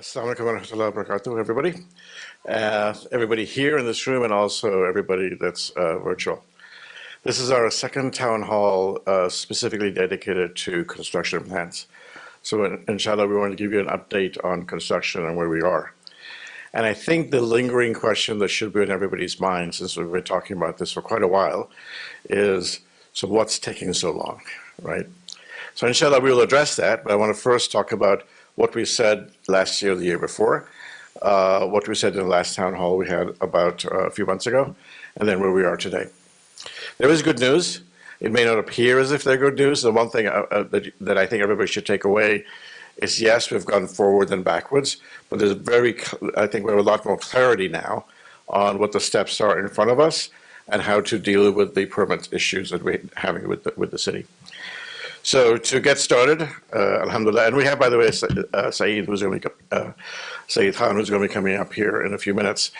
Assalamu alaikum wa rahmatullahi wa barakatuh, everybody. Everybody here in this room and also everybody that's virtual. This is our second town hall specifically dedicated to construction plans. So inshallah, we want to give you an update on construction and where we are. And I think the lingering question that should be in everybody's mind, since we've been talking about this for quite a while, is, so what's taking so long, right? So inshallah, we'll address that, but I want to first talk about what we said last year, the year before, what we said in the last town hall we had about a few months ago, and then where we are today. There is good news. It may not appear as if they're good news. The one thing that I think everybody should take away is, yes, we've gone forward and backwards, but there's I think we have a lot more clarity now on what the steps are in front of us and how to deal with the permit issues that we're having with the city. So to get started, Alhamdulillah, and we have, by the way, Saeed, Saeed Khan, who's going to be coming up here in a few minutes.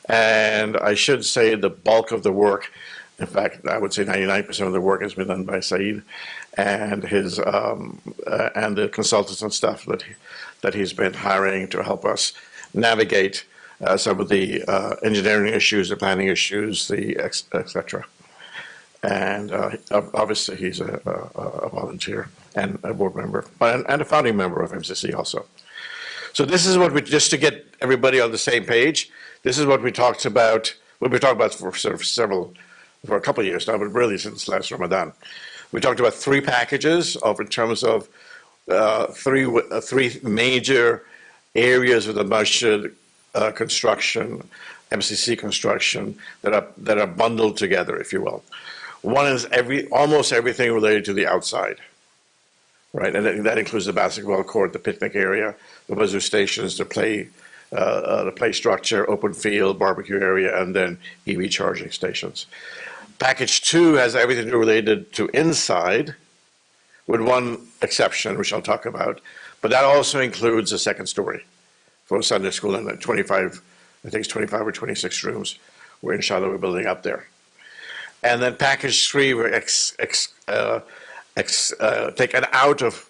And I should say the bulk of the work, in fact, I would say 99% of the work has been done by Saeed and his and the consultants and stuff that he's been hiring to help us navigate some of the engineering issues, the planning issues, etc. And obviously he's a volunteer and a board member and a founding member of MCC also. So this is what just to get everybody on the same page, this is what we talked about, what we talked about for for a couple of years now, but really since last Ramadan. We talked about three packages in terms of three major areas of the masjid construction, MCC construction, that are bundled together, if you will. One is almost everything related to the outside, right? And that includes the basketball court, the picnic area, the buzzer stations, the play structure, open field, barbecue area, and then EV charging stations. Package 2 has everything related to inside, with one exception, which I'll talk about. But that also includes a second story for Sunday school and 25, I think it's 25 or 26 rooms, where inshallah we're building up there. And then package 3, we're taken out of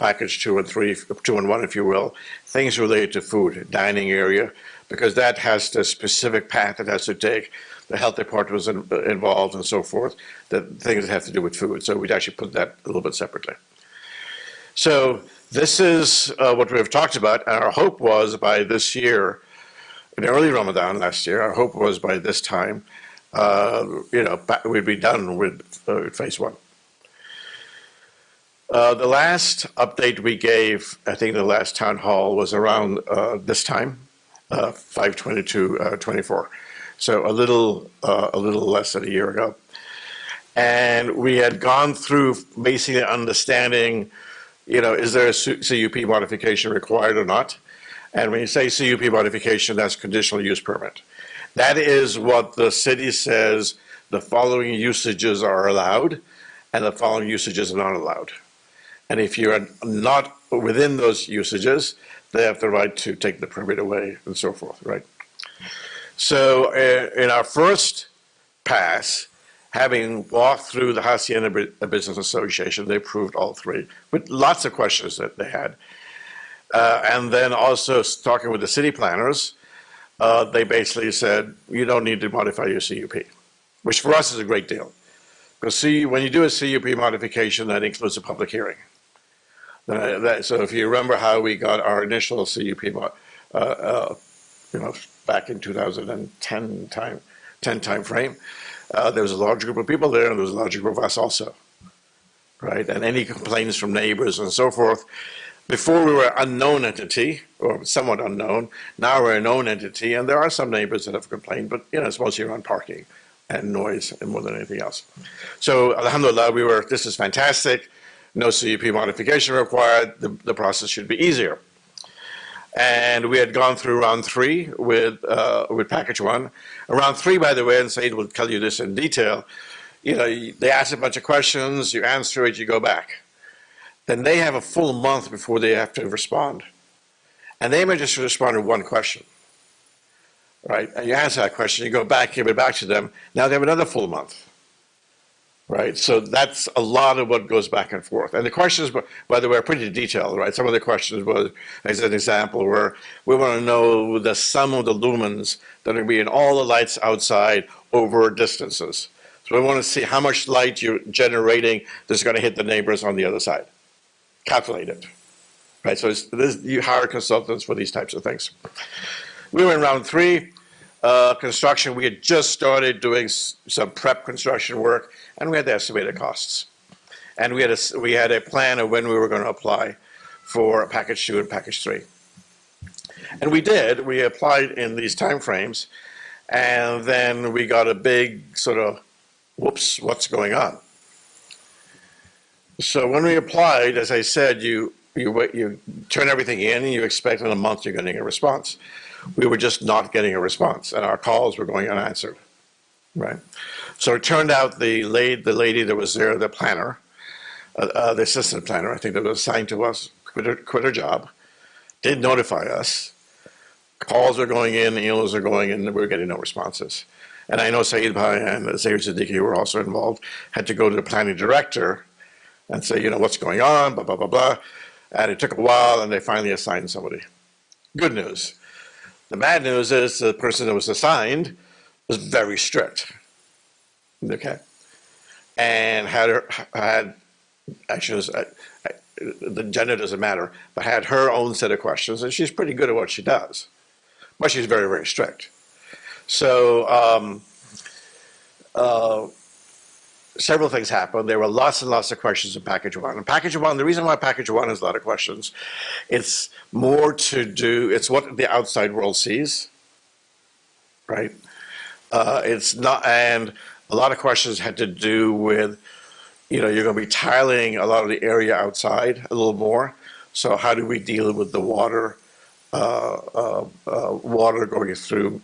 package 2 and 3, 2 and 1, if you will, things related to food, dining area, because that has the specific path it has to take. The health department was involved and so forth, the things that have to do with food. So we'd actually put that a little bit separately. So this is what we've talked about, and our hope was by this year, in early Ramadan last year, our hope was by this time, we'd be done with phase 1. The last update we gave, I think the last town hall was around this time, 5/22/24. So a little less than a year ago. And we had gone through basically understanding, is there a CUP modification required or not? And when you say CUP modification, that's conditional use permit. That is what the city says the following usages are allowed and the following usages are not allowed. And if you're not within those usages, they have the right to take the permit away and so forth, right? So in our first pass, having walked through the Hacienda Business Association, they approved all three with lots of questions that they had. And then also talking with the city planners, they basically said, you don't need to modify your CUP, which for us is a great deal. Because when you do a CUP modification, that includes a public hearing. So if you remember how we got our initial CUP, back in 2010 time frame, there was a large group of people there, and there was a large group of us also, right? And any complaints from neighbors and so forth. Before we were an unknown entity, or somewhat unknown, now we're a known entity, and there are some neighbors that have complained, but it's mostly around parking and noise and more than anything else. So Alhamdulillah, this is fantastic, no CUP modification required, the process should be easier. And we had gone through round 3 with package 1. Round 3, by the way, and Saeed will tell you this in detail, they ask a bunch of questions, you answer it, you go back. Then they have a full month before they have to respond. And they may just respond to one question, right? And you answer that question, you go back, give it back to them. Now they have another full month, right? So that's a lot of what goes back and forth. And the questions, by the way, are pretty detailed, right? Some of the questions was, as an example, where we want to know the sum of the lumens that are going to be in all the lights outside over distances. So we want to see how much light you're generating that's going to hit the neighbors on the other side. Calculate it, right? So you hire consultants for these types of things. We were in round 3. Construction, we had just started doing some prep construction work, and we had the estimated costs. And we had a plan of when we were going to apply for package 2 and package 3. And we did. We applied in these time frames, and then we got a big sort of, whoops, what's going on? So when we applied, as I said, you turn everything in, and you expect in a month you're getting a response. We were just not getting a response, and our calls were going unanswered, right? So it turned out the lady that was there, the planner, the assistant planner, I think that was assigned to us, quit her job, did notify us. Calls are going in, emails are going in, and we were getting no responses. And I know Saeed and Saeed Siddiqui, who were also involved, had to go to the planning director and say, what's going on, blah, blah, blah, blah. And it took a while, and they finally assigned somebody. Good news. The bad news is the person that was assigned was very strict, okay? And actually, the gender doesn't matter, but had her own set of questions, and she's pretty good at what she does. But she's very, very strict. So several things happened. There were lots and lots of questions in package 1. And package 1, the reason why package 1 has a lot of questions, it's more to do, it's what the outside world sees, right? It's not, and a lot of questions had to do with, you're going to be tiling a lot of the area outside a little more. So how do we deal with the water, water going through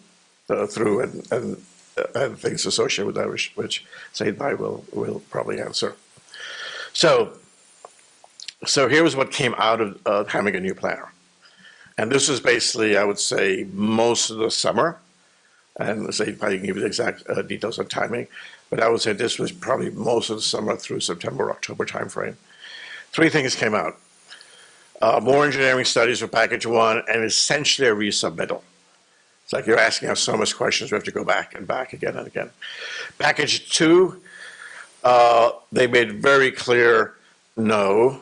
and things associated with that, which Saeed Bhai will probably answer. So here was what came out of having a new planner. And this was basically, I would say, most of the summer. And Saeed Bhai can give you the exact details on timing. But I would say this was probably most of the summer through September, October timeframe. 3 things came out. More engineering studies for package 1, and essentially a resubmittal. It's like you're asking us so much questions, we have to go back and back again and again. Package 2, they made very clear, no,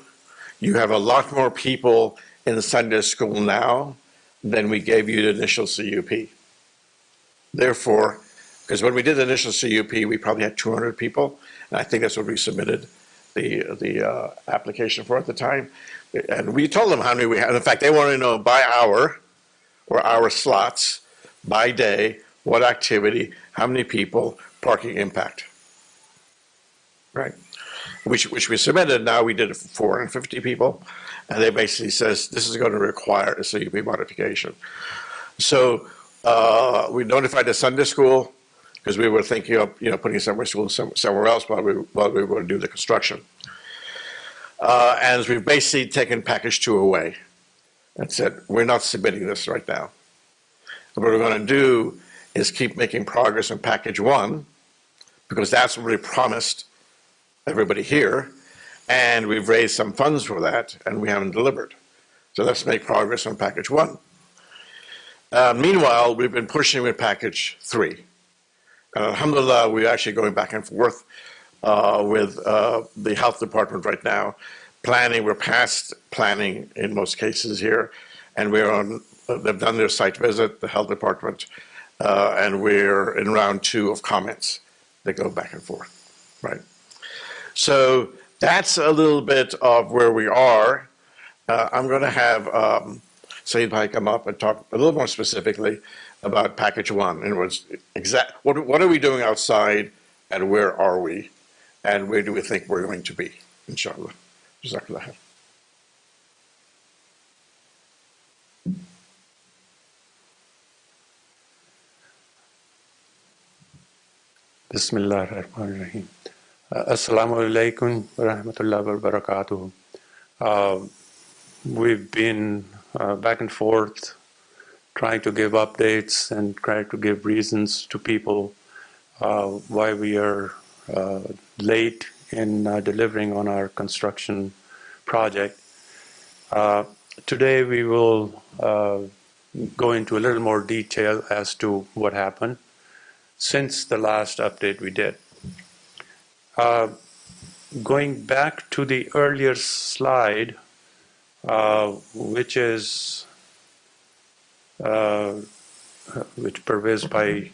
you have a lot more people in the Sunday school now than we gave you the initial CUP. Therefore, because when we did the initial CUP, we probably had 200 people, and I think that's what we submitted the application for at the time. And we told them how many we had. In fact, they wanted to know by hour or hour slots, by day, what activity, how many people, parking impact, right? Which we submitted. Now we did it for 450 people, and they basically says this is going to require a CUP modification. So we notified the Sunday school because we were thinking of putting Sunday school somewhere else while we were going to do the construction. And we've basically taken package 2 away and said we're not submitting this right now. What we're going to do is keep making progress on package 1 because that's what we promised everybody here, and we've raised some funds for that, and we haven't delivered. So let's make progress on package 1. Meanwhile, we've been pushing with package 3. Alhamdulillah, we're actually going back and forth with the health department right now. We're past planning in most cases here, and they've done their site visit, the health department, and we're in round 2 of comments that go back and forth, right? So that's a little bit of where we are. I'm going to have Saeed Bhai come up and talk a little more specifically about package 1. In other words, what are we doing outside, and where are we, and where do we think we're going to be, inshallah. Jazakallah. Bismillah ar-Rahman ar-Rahim. Assalamu alaikum wa rahmatullahi wa barakatuh. We've been back and forth trying to give updates and trying to give reasons to people why we are late in delivering on our construction project. Today we will go into a little more detail as to what happened since the last update we did. Going back to the earlier slide, which Pervez Bhai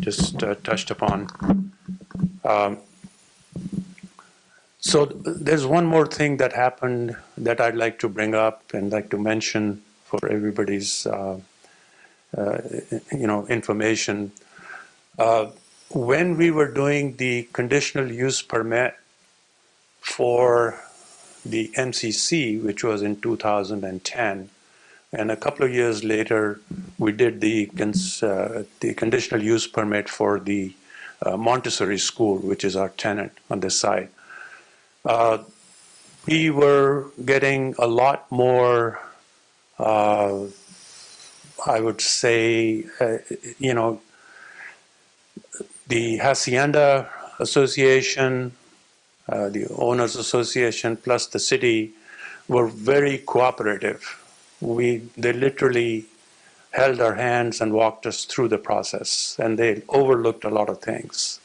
just touched upon. So there's one more thing that happened that I'd like to bring up and like to mention for everybody's information. When we were doing the conditional use permit for the MCC, which was in 2010, and a couple of years later, we did the conditional use permit for the Montessori school, which is our tenant on this side. We were getting a lot more, I would say, the Hacienda Association, the Owners Association, plus the city were very cooperative. They literally held our hands and walked us through the process, and they overlooked a lot of things.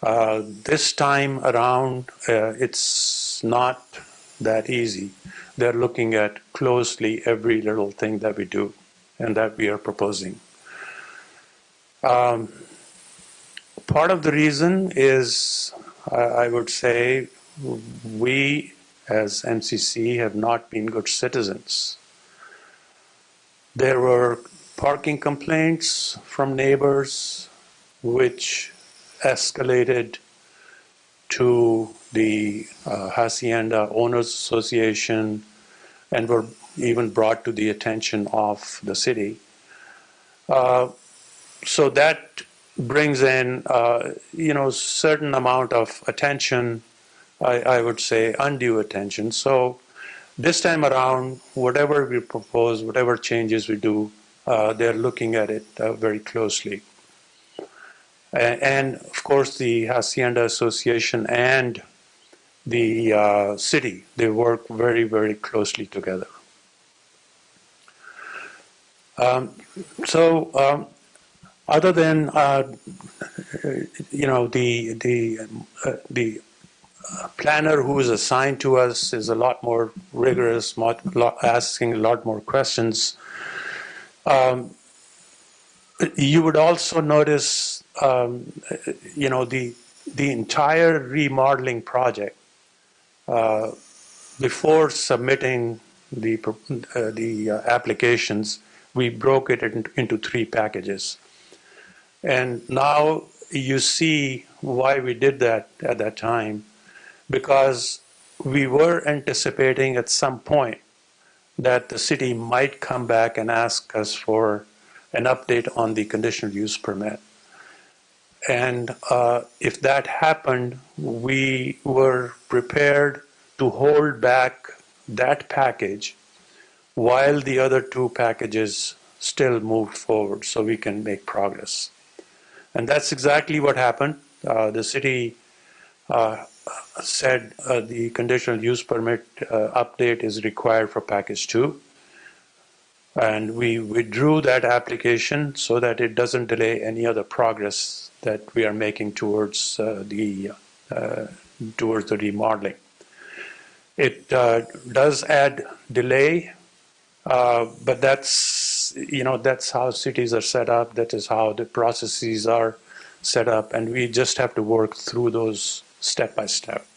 This time around, it's not that easy. They're looking at closely every little thing that we do and that we are proposing. Part of the reason is, I would say, we as MCC have not been good citizens. There were parking complaints from neighbors, which escalated to the Hacienda Owners Association and were even brought to the attention of the city. So that brings in, certain amount of attention, I would say undue attention. So this time around, whatever we propose, whatever changes we do, they're looking at it very closely. And of course, the Hacienda Association and the city, they work very, very closely together. Other than the planner who is assigned to us is a lot more rigorous, asking a lot more questions. You would also notice, the entire remodeling project, before submitting the applications, we broke it into 3 packages. And now you see why we did that at that time, because we were anticipating at some point that the city might come back and ask us for an update on the conditional use permit. And if that happened, we were prepared to hold back that package while the other 2 packages still moved forward so we can make progress. And that's exactly what happened. The city said the conditional use permit update is required for package 2. And we withdrew that application so that it doesn't delay any other progress that we are making towards the remodeling. It does add delay, but that's how cities are set up. That is how the processes are set up, and we just have to work through those step by step.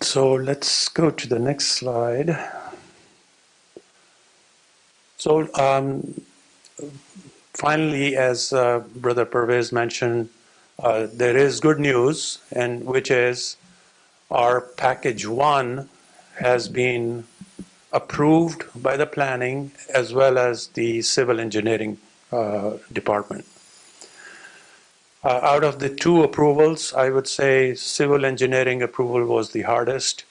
So let's go to the next slide. So finally, as Brother Pervez mentioned, there is good news, and which is our package 1 has been approved by the planning as well as the civil engineering department. Out of the 2 approvals, I would say civil engineering approval was the hardest.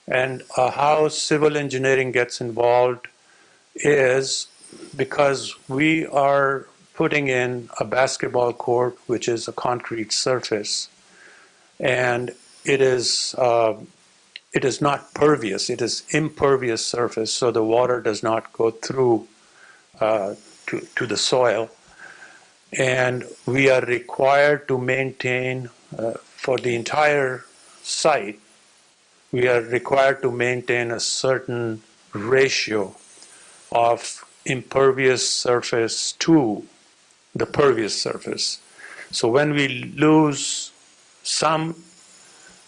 And how civil engineering gets involved is because we are putting in a basketball court, which is a concrete surface, and it is not pervious, it is impervious surface, so the water does not go through to the soil. And we are required to maintain, for the entire site, we are required to maintain a certain ratio of impervious surface to the pervious surface. So when we lose some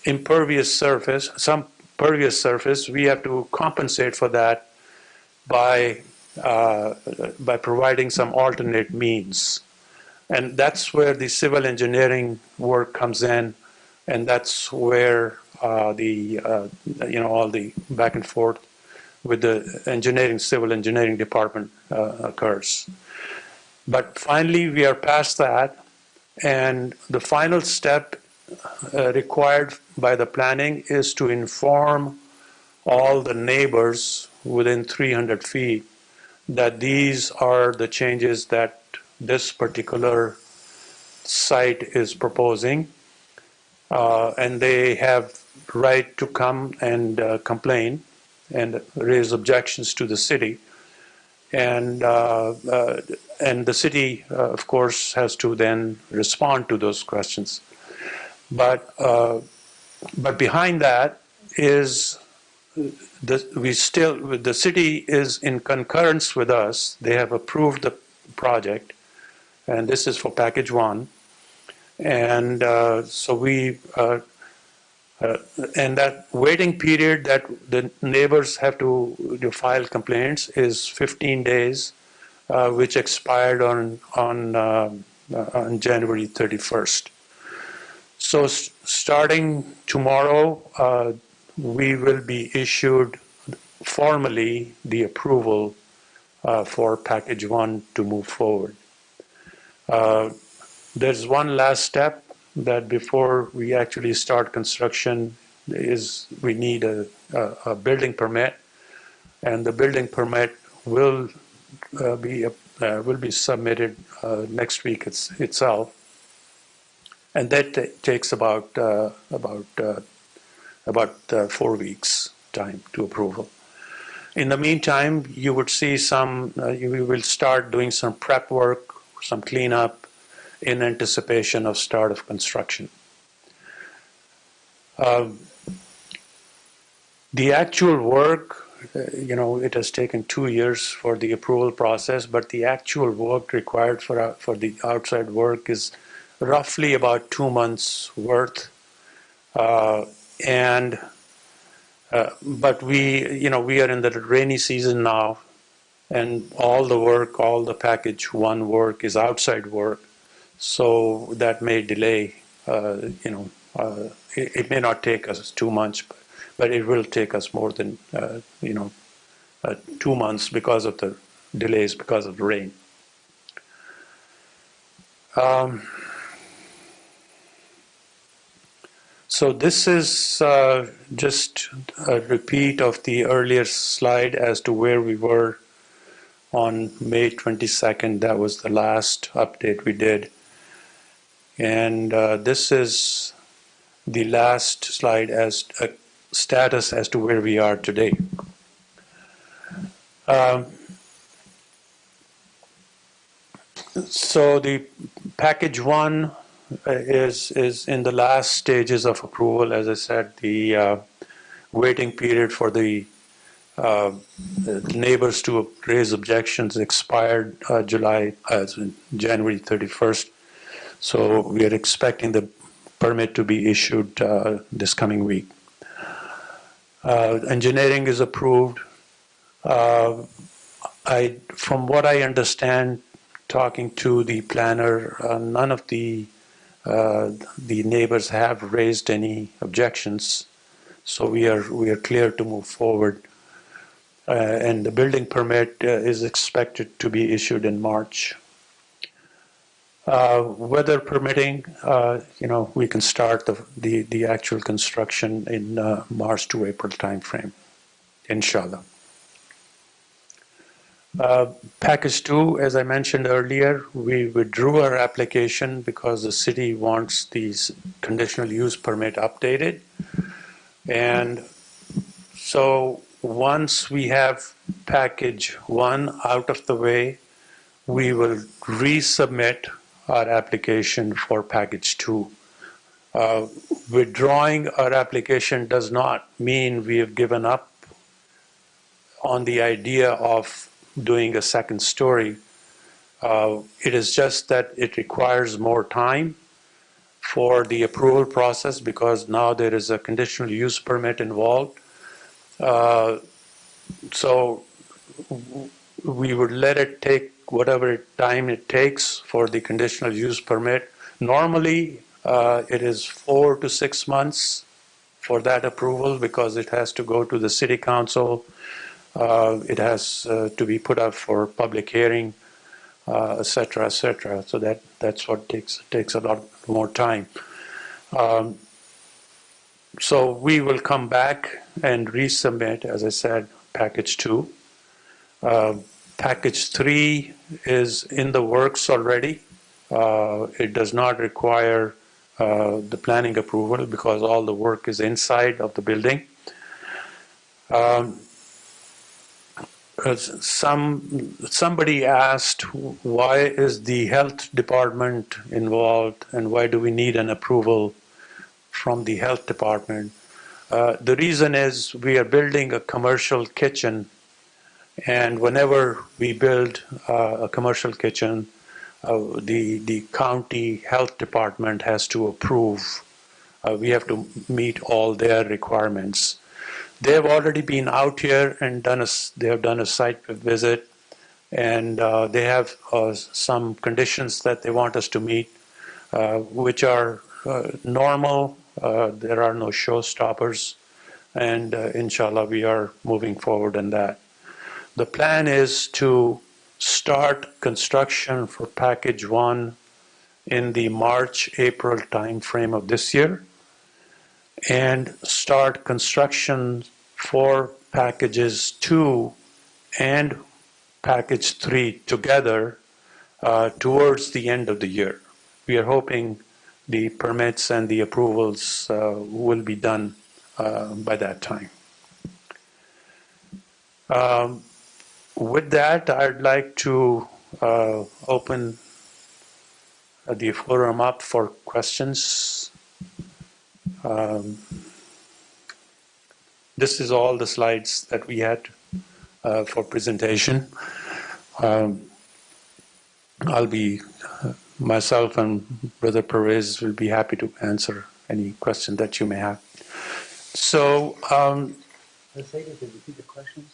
impervious surface, some pervious surface, we have to compensate for that by providing some alternate means. And that's where the civil engineering work comes in, and that's where all the back and forth with the civil engineering department occurs. But finally, we are past that, and the final step required by the planning is to inform all the neighbors within 300 feet that these are the changes that this particular site is proposing, and they have right to come and complain and raise objections to the city, and the city, of course, has to then respond to those questions. But behind that is the city is in concurrence with us. They have approved the project, and this is for package one. And so and that waiting period that the neighbors have to file complaints is 15 days, which expired on January 31st. So starting tomorrow, we will be issued formally the approval for package one to move forward. There's one last step that before we actually start construction is we need a building permit, and the building permit will be submitted next week itself, and that takes about 4 weeks time to approval. In the meantime, you would see we will start doing some prep work, some cleanup, in anticipation of start of construction. The actual work, it has taken 2 years for the approval process, but the actual work required for the outside work is roughly about 2 months worth. But we are in the rainy season now, and all the package one work is outside work. So that may delay, it may not take us 2 months, but it will take us more than, 2 months because of the delays, because of the rain. So this is just a repeat of the earlier slide as to where we were on May 22nd. That was the last update we did. And this is the last slide as a status as to where we are today. So the package one is in the last stages of approval. As I said, the waiting period for the neighbors to raise objections expired January 31st. So we are expecting the permit to be issued this coming week. Engineering is approved. From what I understand, talking to the planner, none of the neighbors have raised any objections. So we are clear to move forward. And the building permit is expected to be issued in March. Weather permitting, we can start the actual construction in March to April timeframe, inshallah. Package 2, as I mentioned earlier, we withdrew our application because the city wants these conditional use permit updated. And so once we have package 1 out of the way, we will resubmit our application for package 2. Withdrawing our application does not mean we have given up on the idea of doing a second story. It is just that it requires more time for the approval process because now there is a conditional use permit involved. So we would let it take whatever time it takes for the conditional use permit. Normally, it is 4 to 6 months for that approval because it has to go to the city council. It has to be put up for public hearing, et cetera, et cetera. So that's what takes a lot more time. So we will come back and resubmit, as I said, package 2. Package 3 is in the works already. It does not require the planning approval because all the work is inside of the building. Somebody asked, why is the health department involved and why do we need an approval from the health department? The reason is we are building a commercial kitchen, and whenever we build a commercial kitchen, the county health department has to approve. We have to meet all their requirements. They have already been out here and they have done a site visit, and they have some conditions that they want us to meet, which are normal. There are no showstoppers, and inshallah we are moving forward in that. The plan is to start construction for package 1 in the March-April timeframe of this year, and start construction for packages 2 and package 3 together towards the end of the year. We are hoping the permits and the approvals will be done by that time. With that, I'd like to open the forum up for questions. This is all the slides that we had for presentation. Myself and Brother Pervez will be happy to answer any question that you may have. So, repeat the questions.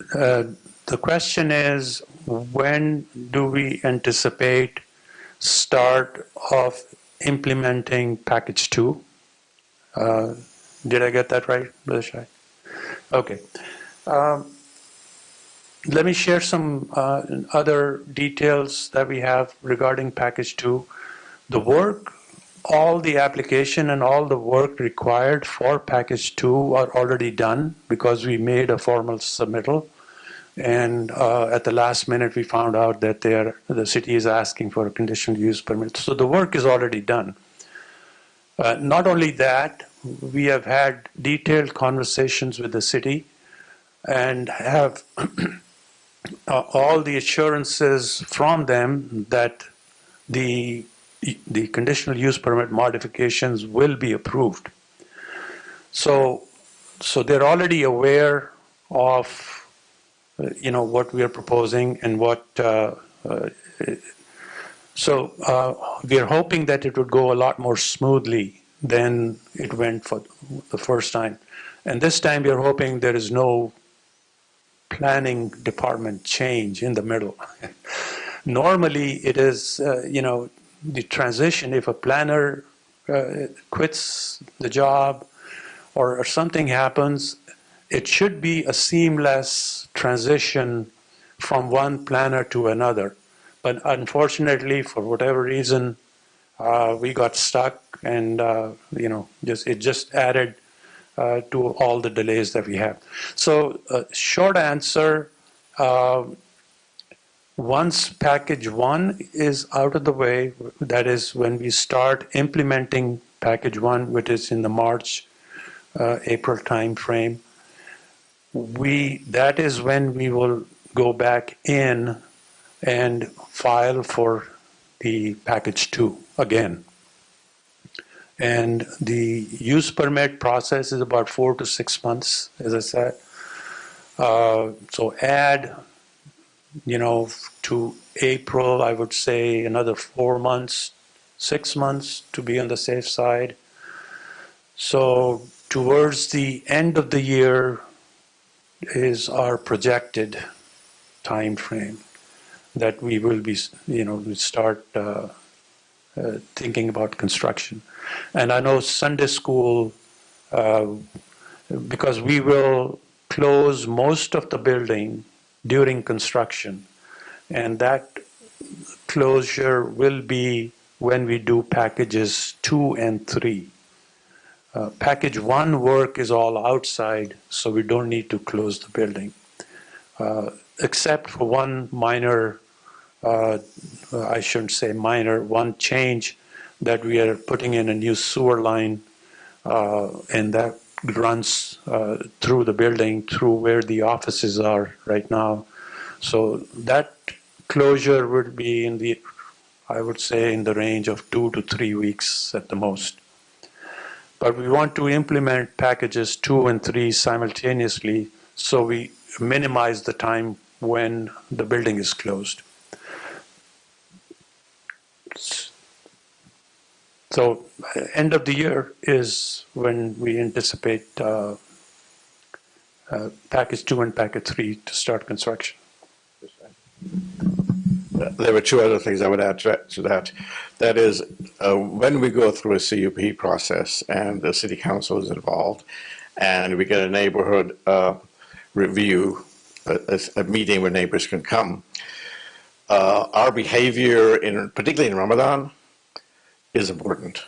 the question is, when do we anticipate start of implementing package 2? Did I get that right, Brother Shai? Okay. Let me share some other details that we have regarding package 2. The work, all the application and all the work required for package 2 are already done because we made a formal submittal. And at the last minute, we found out that the city is asking for a conditional use permit. So the work is already done. Not only that, we have had detailed conversations with the city and have all the assurances from them that the conditional use permit modifications will be approved. So they're already aware of what we are proposing and what. So we are hoping that it would go a lot more smoothly than it went for the first time. And this time we are hoping there is no planning department change in the middle. Normally it is, the transition, if a planner quits the job or something happens, it should be a seamless transition from one planner to another. But unfortunately, for whatever reason, we got stuck, and it just added to all the delays that we have. So, short answer: Once package one is out of the way, that is when we start implementing package one, which is in the March, April time frame, that is when we will go back in and file for the package two again. And the use permit process is about 4 to 6 months, as I said. So add, to April, I would say another 4 months, 6 months to be on the safe side. So towards the end of the year is our projected time frame that we will be, we start thinking about construction. And I know Sunday school, because we will close most of the building during construction, and that closure will be when we do packages 2 and 3. Package 1 work is all outside, so we don't need to close the building, except for one minor, I shouldn't say minor, one change that we are putting in a new sewer line, and that runs through the building, through where the offices are right now. So that closure would be I would say in the range of 2 to 3 weeks at the most. But we want to implement packages 2 and 3 simultaneously, so we minimize the time when the building is closed. So end of the year is when we anticipate package 2 and package 3 to start construction. There were 2 other things I would add to that. That is, when we go through a CUP process and the city council is involved, and we get a neighborhood review, a meeting where neighbors can come, our behavior, particularly in Ramadan, is important,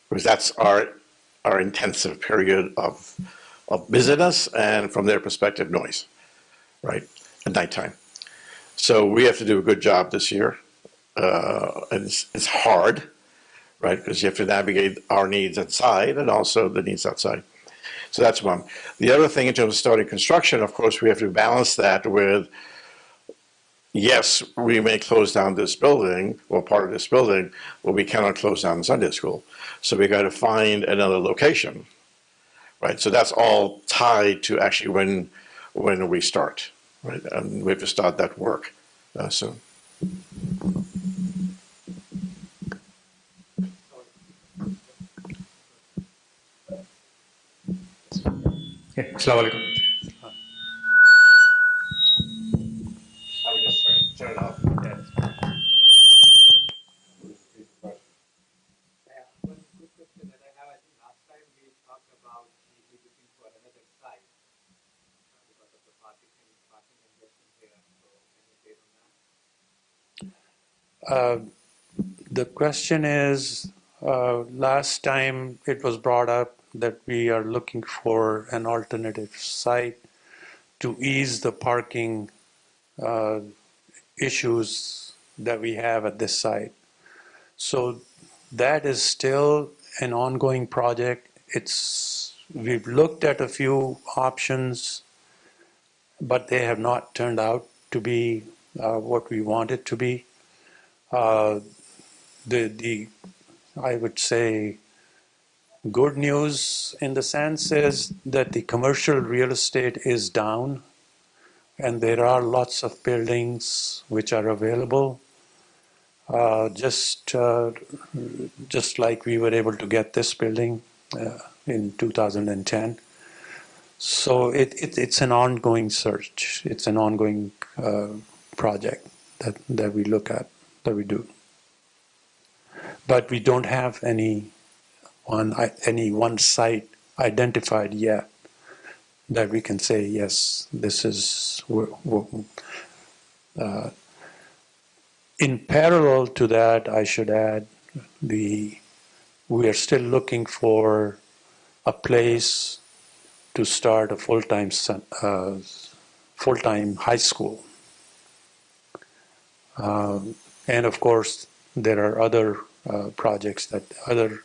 because that's our intensive period of busyness, and from their perspective, noise, right, at nighttime. So we have to do a good job this year. And it's hard, right, because you have to navigate our needs inside and also the needs outside. So that's one. The other thing in terms of starting construction, of course, we have to balance that with, yes, we may close down this building or part of this building, but we cannot close down the Sunday school. So we got to find another location, right? So that's all tied to actually when we start, right? And we have to start that work soon. Okay, Assalamu alaikum. I would just turn it off. One quick question that I have, I think last time we talked about maybe looking for another site because of the parking congestion here. So any update on that? The question is, last time it was brought up that we are looking for an alternative site to ease the parking issues that we have at this site. So that is still an ongoing project. We've looked at a few options, but they have not turned out to be what we want it to be. I would say good news in the sense is that the commercial real estate is down, and there are lots of buildings which are available. Just like we were able to get this building in 2010. So it's an ongoing search. It's an ongoing project that we look at, that we do. But we don't have any one site identified yet that we can say, yes, this is. In parallel to that, I should add, we are still looking for a place to start a full-time full-time high school. And of course, there are other projects other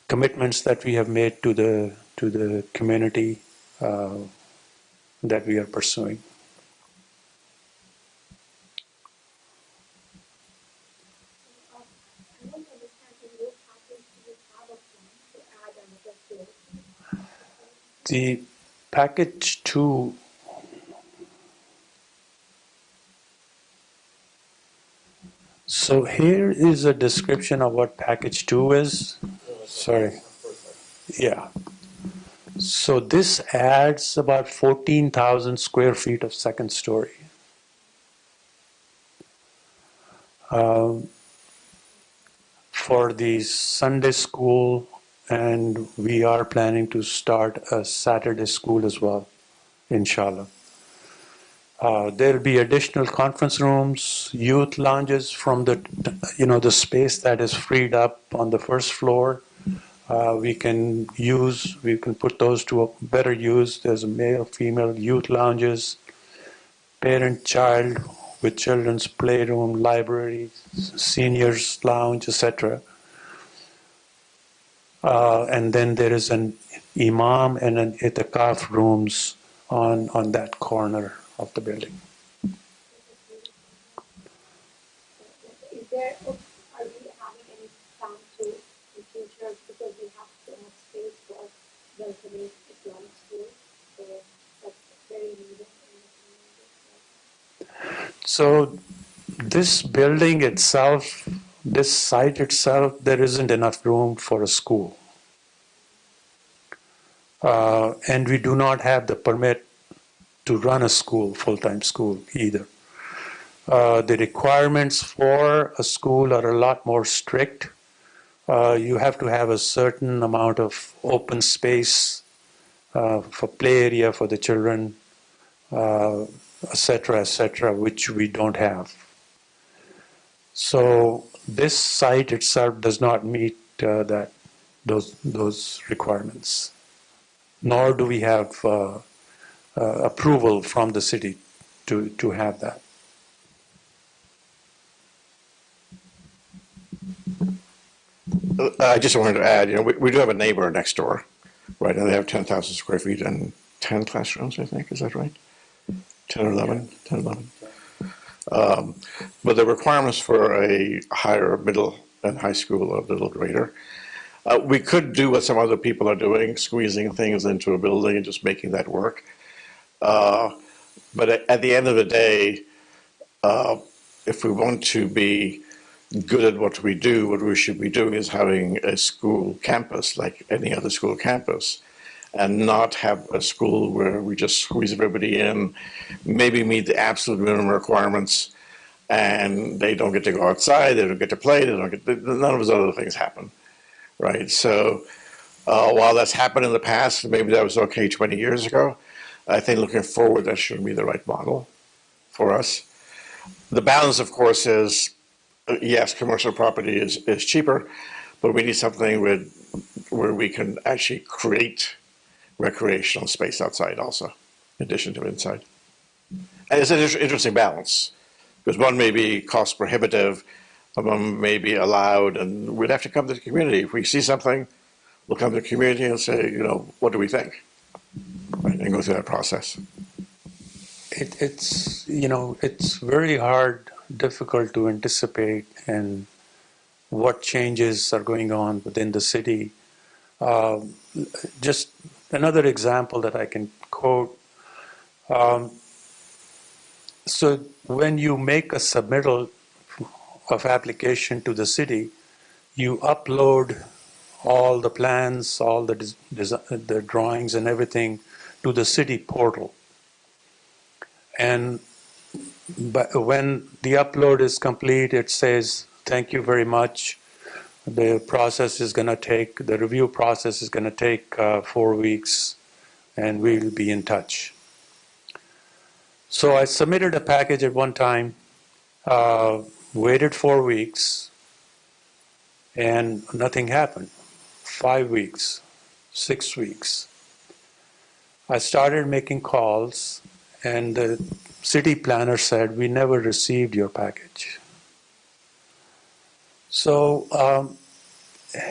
commitments that we have made to the community that we are pursuing. The package 2, so here is a description of what package 2 is. Sorry. Yeah. So this adds about 14,000 square feet of second story. For the Sunday school, and we are planning to start a Saturday school as well, inshallah. There'll be additional conference rooms, youth lounges from the space that is freed up on the first floor. We can put those to a better use. There's a male, female youth lounges, parent-child with children's playroom, library, seniors lounge, etc. And then there is an imam and an itikaf rooms on that corner of the building. Is there, are we having any plan to in future, because we have so much space for welcoming Islamic schools, so that's very needed in the community. So this building itself, this site itself, there isn't enough room for a school. And we do not have the permit to run a school, full-time school either. The requirements for a school are a lot more strict. You have to have a certain amount of open space for play area for the children, etc., which we don't have. So this site itself does not meet those requirements, nor do we have approval from the city to have that. I just wanted to add, we do have a neighbor next door, right? And they have 10,000 square feet and 10 classrooms, I think. Is that right? 10 or 11? 10 or 11. But the requirements for a higher middle and high school are a little greater. We could do what some other people are doing, squeezing things into a building and just making that work. But at the end of the day, if we want to be good at what we do, what we should be doing is having a school campus like any other school campus, and not have a school where we just squeeze everybody in, maybe meet the absolute minimum requirements, and they don't get to go outside, they don't get to play, none of those other things happen, right? So while that's happened in the past, maybe that was okay 20 years ago, I think looking forward, that shouldn't be the right model for us. The balance, of course, is yes, commercial property is cheaper, but we need something where we can actually create recreational space outside also, in addition to inside. And it's an interesting balance, because one may be cost prohibitive, one may be allowed, and we'd have to come to the community. If we see something, we'll come to the community and say, what do we think? Right, and go through that process. It's very hard, difficult to anticipate and what changes are going on within the city. Just another example that I can quote. So when you make a submittal of application to the city, you upload all the plans, all the drawings and everything to the city portal. And when the upload is complete, it says, thank you very much. The review process is going to take 4 weeks, and we'll be in touch. So I submitted a package at one time, waited 4 weeks, and nothing happened. 5 weeks, 6 weeks. I started making calls, And the city planner said, we never received your package. So